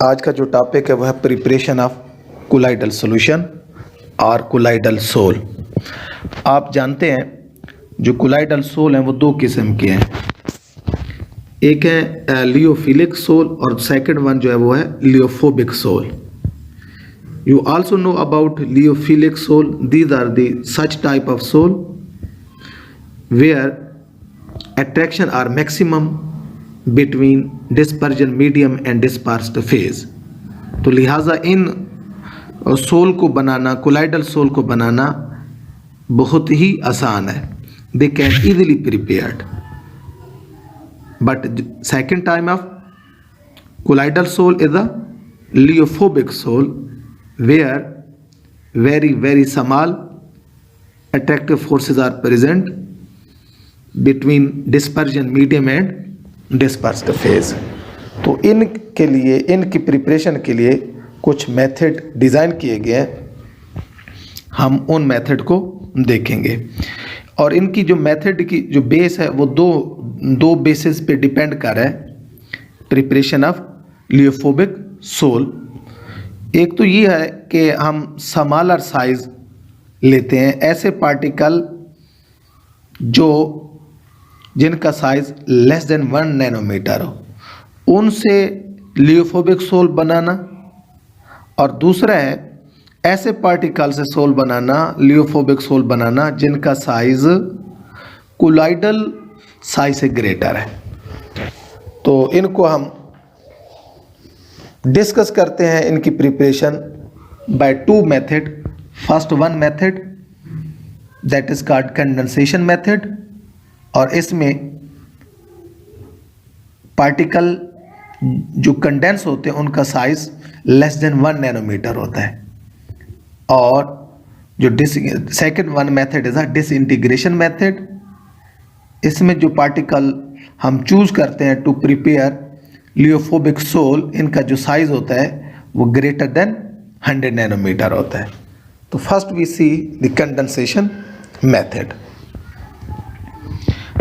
आज का जो टॉपिक है वह है प्रिपरेशन ऑफ कोलाइडल सॉल्यूशन और कोलाइडल सोल। आप जानते हैं जो कोलाइडल सोल हैं वो दो किस्म के हैं, एक है लियोफिलिक सोल और सेकंड वन जो है वो है lyophobic sol. You also know about lyophilic sol. These are the such type of sol where attraction are maximum between dispersion medium and dispersed phase। तो लिहाजा इन सोल को बनाना, कोलाइडल सोल को बनाना बहुत ही आसान है। They can easily prepared. But second time of colloidal sol is the lyophobic sol where very small attractive forces are present between dispersion medium and dispersed phase। तो इनके लिए, इनकी प्रिपरेशन के लिए कुछ मेथड डिज़ाइन किए गए हैं, हम उन मेथड को देखेंगे। और इनकी जो मेथड की जो बेस है वो दो बेसिस पे डिपेंड कर रहा है प्रिपरेशन ऑफ लियोफोबिक सोल। एक तो ये है कि हम स्मॉलर साइज लेते हैं, ऐसे पार्टिकल जिनका साइज लेस देन 1 नैनोमीटर हो, उनसे लियोफोबिक सोल बनाना। और दूसरा है ऐसे पार्टिकल से सोल बनाना, लियोफोबिक सोल बनाना जिनका साइज कोलाइडल साइज से ग्रेटर है। तो इनको हम डिस्कस करते हैं, इनकी preparation by two method. First one method that is called condensation method, और इसमें पार्टिकल जो कंडेंस होते हैं उनका साइज लेस देन 1 नैनोमीटर होता है। और जो second one method is a disintegration method. इसमें जो पार्टिकल हम चूज करते हैं टू प्रिपेयर लियोफोबिक सोल, इनका जो साइज होता है वो ग्रेटर देन 100 नैनोमीटर होता है। तो first we see the condensation method.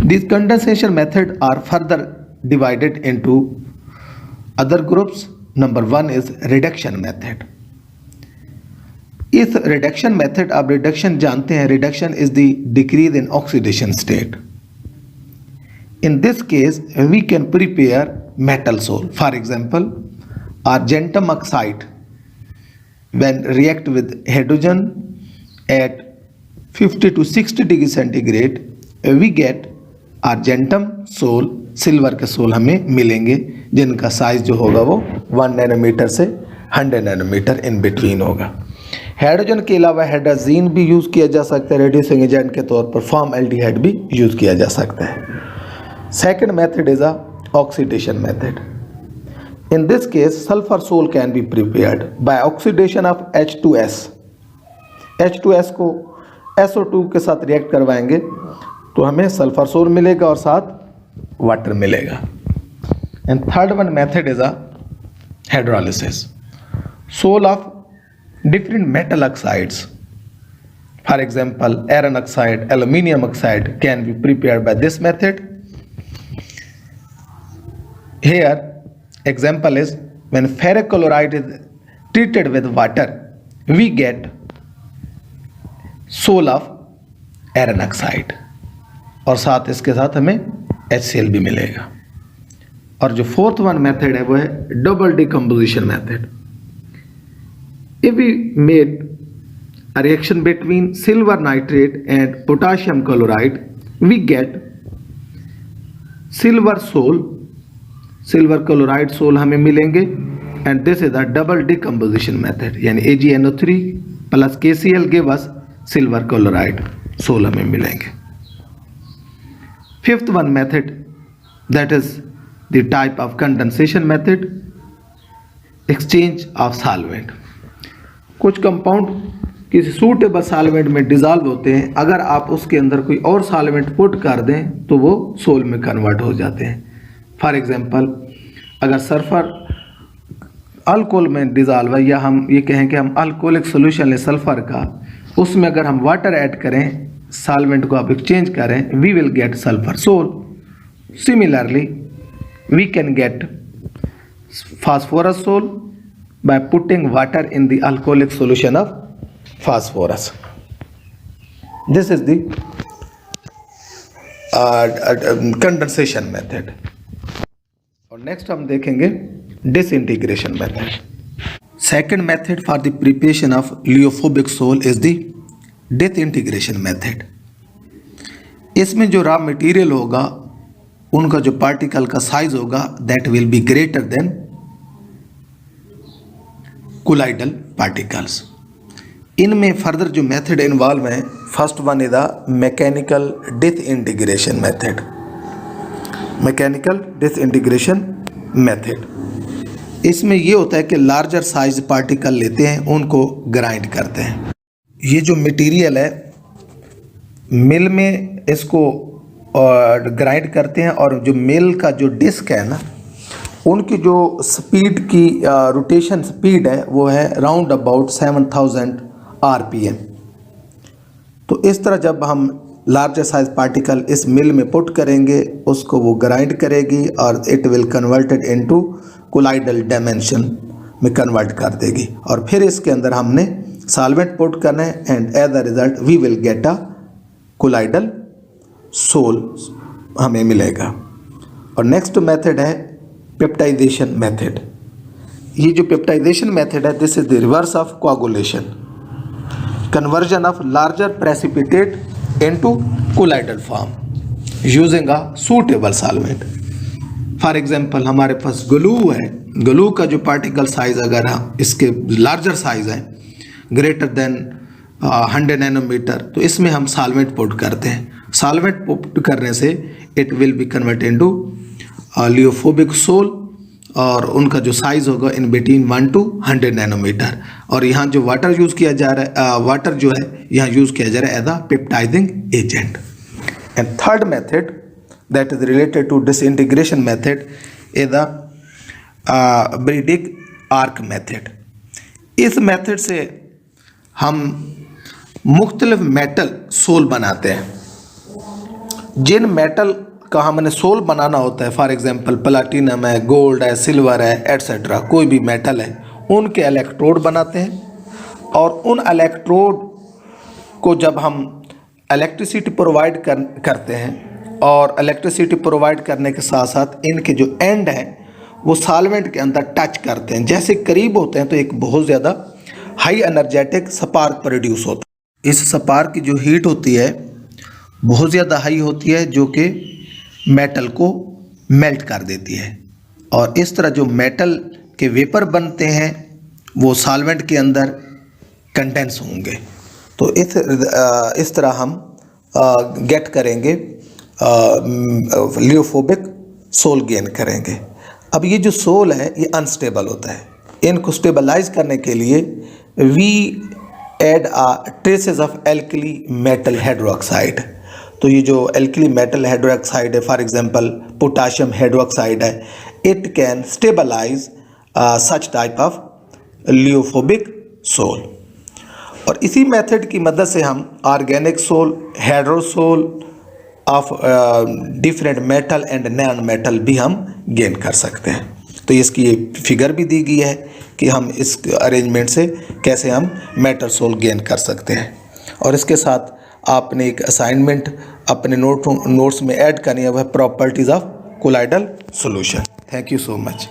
These condensation methods are further divided into other groups. Number one is reduction method. इस reduction method आप reduction जानते हैं, reduction is the decrease in oxidation state. In this case, we can prepare metal soul. For example, argentum oxide when react with hydrogen at 50 to 60 degree centigrade, we get argentum sol, silver के sol हमें मिलेंगे जिनका size जो होगा वो 1 nanometre से 100 nanometre in between होगा। Hydrogen के अलावा हाइड्रोजीन भी यूज़ किया जा सकता है रेड्यूसिंग एजेंट के तौर पर, फॉर्मल्डिहाइड भी यूज़ किया जा सकता है। Second method is a oxidation method. In this case sulphur sol can be prepared by oxidation of H2S। H2S को SO2 के साथ रिएक्ट करवाएंगे तो हमें सल्फर सोल मिलेगा और साथ वाटर मिलेगा। And third one method is a hydrolysis. Sol of different metal oxides, for example iron oxide, aluminium oxide can be prepared by this method. Here example is when ferric chloride is treated with water we get sol of iron oxide, और साथ इसके साथ हमें HCl भी मिलेगा। और जो fourth one method है वो है double decomposition method. If we made a reaction between silver nitrate and potassium chloride we get silver sol, silver chloride sol हमें मिलेंगे। And this is a double decomposition method, यानी AgNO3 plus KCl give us silver chloride sol हमें मिलेंगे। Fifth one method, that is the type of condensation method, exchange of solvent। कुछ compound किसी suitable solvent में dissolve होते हैं, अगर आप उसके अंदर कोई और सॉल्वेंट पुट कर दें तो वो सोल में कन्वर्ट हो जाते हैं। फॉर एग्जांपल अगर सल्फर अल्कोहल में डिजॉल्व है, या हम ये कहें कि हम अल्कोहलिक सोल्यूशन लें सल्फर का, उसमें अगर हम वाटर ऐड करें, सॉल्वेंट को आप एक्सचेंज करें, we will get sulphur sol. Similarly we can get phosphorus sol by putting water in the alcoholic solution of phosphorus. This is the condensation method. और नेक्स्ट हम देखेंगे disintegration method. Second method for the preparation of liophobic sole is the disintegration method. इसमें जो raw material होगा उनका जो particle का size होगा that will be greater than colloidal particles. इनमें फर्दर जो मेथड इन्वॉल्व हैं, first one is the mechanical disintegration method. Mechanical disintegration method, इसमें ये होता है कि लार्जर साइज पार्टिकल लेते हैं, उनको ग्राइंड करते हैं. ये जो मटेरियल है मिल में इसको ग्राइंड करते हैं और जो मिल का जो डिस्क है ना, उनकी जो स्पीड की रोटेशन स्पीड है वो है राउंड अबाउट 7000 RPM. तो इस तरह जब हम लार्जर साइज पार्टिकल इस मिल में पुट करेंगे, उसको वो ग्राइंड करेगी और it will converted into colloidal dimension में कन्वर्ट कर देगी. और फिर इसके अंदर हमने सॉल्वेंट पुट करना है and as a result we will get a colloidal sol हमें मिलेगा. और नेक्स्ट मेथड है पेप्टाइजेशन मेथड. ये जो पेप्टाइजेशन मेथड है this is the reverse of coagulation, conversion of larger precipitate into colloidal form using a suitable solvent. For example हमारे पास glue है, ग्लू का जो पार्टिकल साइज अगर इसके लार्जर साइज है ग्रेटर देन 100 नैनोमीटर, तो इसमें हम सॉल्वेंट पुट करते हैं. सॉल्वेंट पुट करने से it will be convert into lyophobic sol और उनका जो साइज होगा इन बिटवीन 1 to 100 नैनोमीटर. और यहाँ जो वाटर यूज़ किया जा रहा है, वाटर जो है यहाँ यूज़ किया जा रहा है as a peptizing agent. And third method that is related to disintegration method is the Bredig arc method. इस मेथड से हम मुख्तलिफ मेटल सोल बनाते हैं. जिन मेटल का हमने सोल बनाना होता है, फॉर एग्जांपल प्लाटिनम है, गोल्ड है, सिल्वर है, एट्सेट्रा, कोई भी मेटल है, उनके इलेक्ट्रोड बनाते हैं और उन इलेक्ट्रोड को जब हम इलेक्ट्रिसिटी प्रोवाइड करते हैं और इलेक्ट्रिसिटी प्रोवाइड करने के साथ साथ इनके जो एंड हैं वो सॉल्वेंट के अंदर टच करते हैं. जैसे करीब होते हैं तो एक बहुत ज़्यादा हाई एनर्जेटिक स्पार्क प्रोड्यूस होता है. इस स्पार्क की जो हीट होती है बहुत ज़्यादा हाई होती है जो कि मेटल को मेल्ट कर देती है और इस तरह जो मेटल के वेपर बनते हैं वो सॉल्वेंट के अंदर कंडेंस होंगे. तो इस तरह हम गेट करेंगे लियोफोबिक सोल गेन करेंगे. अब ये जो सोल है ये अनस्टेबल होता है. इनको स्टेबलाइज करने के लिए we add traces of alkali metal hydroxide. तो ये जो एल्कली मेटल हाइड्रोक्साइड है, फॉर एग्जांपल पोटाशियम हाइड्रोक्साइड है, it can stabilize such type of lyophobic sol. और इसी मेथड की मदद से हम organic sol, hydrosol of different metal and non metal भी हम गेन कर सकते हैं. तो इसकी ये फिगर भी दी गई है कि हम इस अरेंजमेंट से कैसे हम मेटल सोल गेन कर सकते हैं. और इसके साथ आपने एक असाइनमेंट अपने नोट्स में ऐड करनी है, वह properties of colloidal solution. Thank you so much.